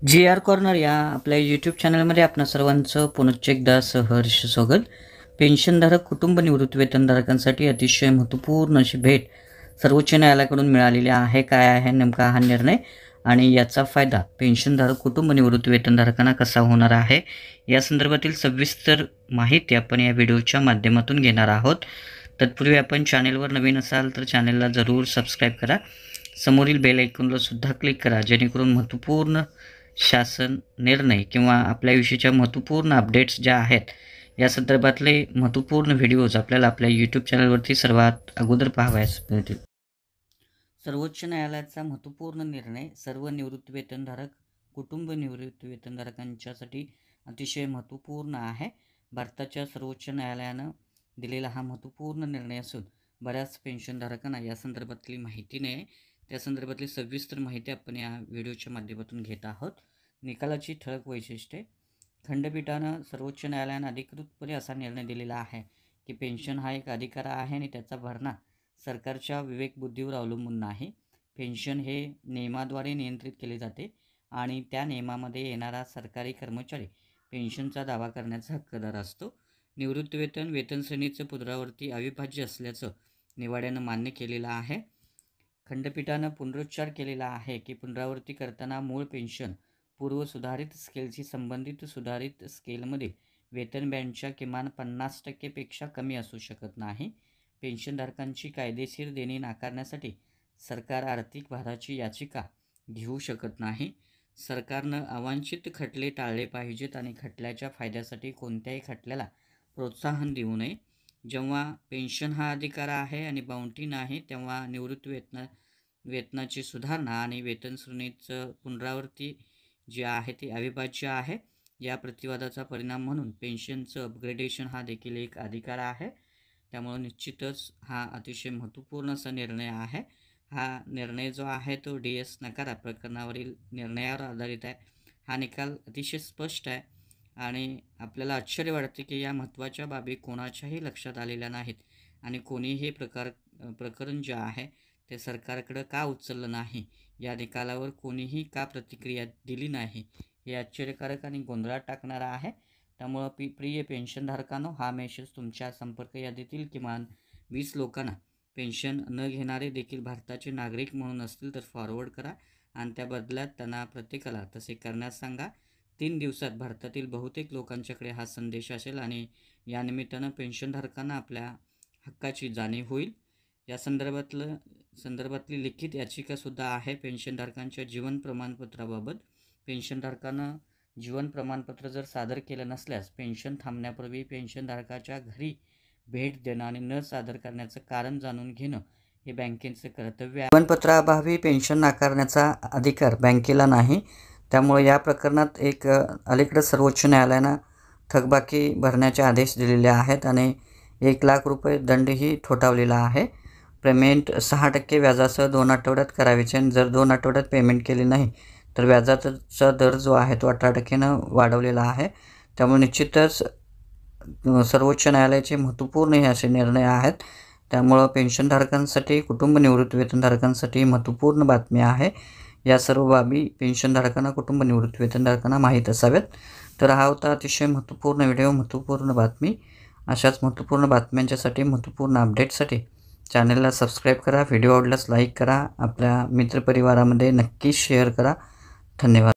जी R corner या आपल्या YouTube चॅनलमध्ये आपणा सर्वांचं पुनश्च एकदा सहर्ष स्वागत। पेन्शनधारक कुटुंब निवृत्ती वेतनधारकांसाठी अतिशय महत्त्वपूर्ण अशी भेट सर्वोच्च न्यायालयाकडून मिळालेली आहे। काय आहे नेमका हा निर्णय आणि याचा फायदा पेन्शनधारक कुटुंब निवृत्ती वेतनधारकांना कसा होणार आहे या संदर्भातील सविस्तर माहिती आपण या व्हिडिओच्या माध्यमातून घेणार आहोत। तत्पूर्वी आपण चॅनलवर नवीन असाल तर चॅनलला जरूर सबस्क्राइब करा, समोरील बेल आयकॉनला सुद्धा क्लिक करा, जेणेकरून महत्त्वपूर्ण शासन निर्णय किंवा आपल्याविषयीच्या महत्त्वपूर्ण अपडेट्स ज्या आहेत या संदर्भातले महत्त्वपूर्ण व्हिडिओज आपल्याला आपल्या यूट्यूब चॅनलवरती सर्वात अगोदर पाहावयास मिळतील। सर्वोच्च न्यायालयाचा महत्त्वपूर्ण निर्णय सर्व निवृत्ती वेतनधारक कुटुंब निवृत्ती वेतनधारकांच्यासाठी अतिशय महत्त्वपूर्ण आहे। भारताच्या सर्वोच्च न्यायालयानं दिलेला हा महत्त्वपूर्ण निर्णय असून बऱ्याच पेन्शनधारकांना या संदर्भातली माहिती नाही, त्या संदर्भातली सविस्तर माहिती आपण या व्हिडिओच्या माध्यमातून घेत आहोत। निकालाची ठळक वैशिष्ट्ये। खंडपीठानं सर्वोच्च न्यायालयानं अधिकृतपणे असा निर्णय दिलेला आहे की पेन्शन हा एक अधिकार आहे आणि त्याचा भरणा सरकारच्या विवेकबुद्धीवर अवलंबून नाही। पेन्शन हे नियमाद्वारे नियंत्रित केले जाते आणि त्या नियमामध्ये येणारा सरकारी कर्मचारी पेन्शनचा दावा करण्याचा हक्कदार असतो। निवृत्तीवेतन वेतन श्रेणीचं पुनरावृत्ती अविभाज्य असल्याचं निवाड्यानं मान्य केलेलं आहे। खंडपीठानं पुनरुच्चार केलेला आहे की पुनरावृत्ती करताना मूळ पेन्शन पूर्व सुधारित स्केलशी संबंधित सुधारित स्केलमध्ये वेतन बँडच्या किमान 50% पेक्षा कमी असू शकत नाही। पेन्शनधारकांची कायदेशीर देणी नाकारण्यासाठी सरकार आर्थिक भाराची याचिका घेऊ शकत नाही। सरकारनं अवांछित खटले टाळले पाहिजेत आणि खटल्याच्या फायद्यासाठी कोणत्याही खटल्याला प्रोत्साहन देऊ नये। जेव्हा पेन्शन हा अधिकार आहे आणि बाउंटी नाही तेव्हा निवृत्ती वेतनाची सुधारणा आणि वेतन श्रेणीचं पुनरावृत्ती जी आहे ती अविभाज्य आहे। या प्रतिवादाचा परिणाम म्हणून पेन्शनचं अपग्रेडेशन हा देखील एक अधिकार आहे। त्यामुळे निश्चितच हा अतिशय महत्त्वपूर्ण असा निर्णय आहे। हा निर्णय जो आहे तो DS नकारा प्रकरणावरील निर्णयावर आधारित आहे। हा निकाल अतिशय स्पष्ट आहे आणि आपल्याला आश्चर्य वाटते की या महत्त्वाच्या बाबी कोणाच्याही लक्षात आलेल्या नाहीत आणि कोणीही हे प्रकरण जे आहे ते सरकारकडे का उचललं नाही, या निकालावर कोणीही का प्रतिक्रिया दिली नाही, हे आश्चर्यकारक आणि गोंधळात टाकणारा आहे। त्यामुळं प्रिय पेन्शनधारकांनो, हा मेसेज तुमच्या संपर्क यादीतील किमान 20 लोकांना पेन्शन न घेणारे देखील भारताचे नागरिक म्हणून असतील तर फॉरवर्ड करा आणि त्या बदल्यात त्यांना प्रत्येकाला तसे करण्यास सांगा। 3 दिवसात भारतातील बहुतेक लोकांच्याकडे हा संदेश असेल आणि या निमित्तानं पेन्शनधारकांना आपल्या हक्काची जाणीव होईल। या संदर्भातली लिखित याचिकासुद्धा आहे पेन्शनधारकांच्या जीवन प्रमाणपत्राबाबत। पेन्शनधारकांना जीवन प्रमाणपत्र जर सादर केलं नसल्यास पेन्शन थांबण्यापूर्वी पेन्शनधारकाच्या घरी भेट देणं आणि न सादर करण्याचं कारण जाणून घेणं हे बँकेचं कर्तव्य आहे। जीवनपत्राअभावी पेन्शन नाकारण्याचा अधिकार बँकेला नाही। त्यामुळे या प्रकरणात एक अलीकडे सर्वोच्च न्यायालयानं थकबाकी भरण्याचे आदेश दिलेले आहेत आणि 1 लाख रुपये दंडही ठोठावलेला आहे। पेमेंट 6% व्याजासह 2 आठवड्यात करावीचे आणि जर 2 आठवड्यात पेमेंट केली नाही तर व्याजाचा दर जो आहे तो 18% वाढवलेला आहे। त्यामुळे निश्चितच सर्वोच्च न्यायालयाचे महत्त्वपूर्ण हे असे निर्णय आहेत। त्यामुळं पेन्शनधारकांसाठी कुटुंब निवृत्ती वेतनधारकांसाठी महत्त्वपूर्ण बातमी आहे। या सर्व बाबी पेन्शनधारकांना कुटुंब निवृत्ती वेतनधारकांना माहीत असाव्यात। तर हा होता अतिशय महत्त्वपूर्ण व्हिडिओ, महत्त्वपूर्ण बातमी। अशाच महत्त्वपूर्ण बातम्यांच्यासाठी, महत्त्वपूर्ण अपडेटसाठी चॅनलला सबस्क्राईब करा, व्हिडिओ आवडल्यास लाईक करा, आपल्या मित्रपरिवारामध्ये नक्की शेअर करा। धन्यवाद।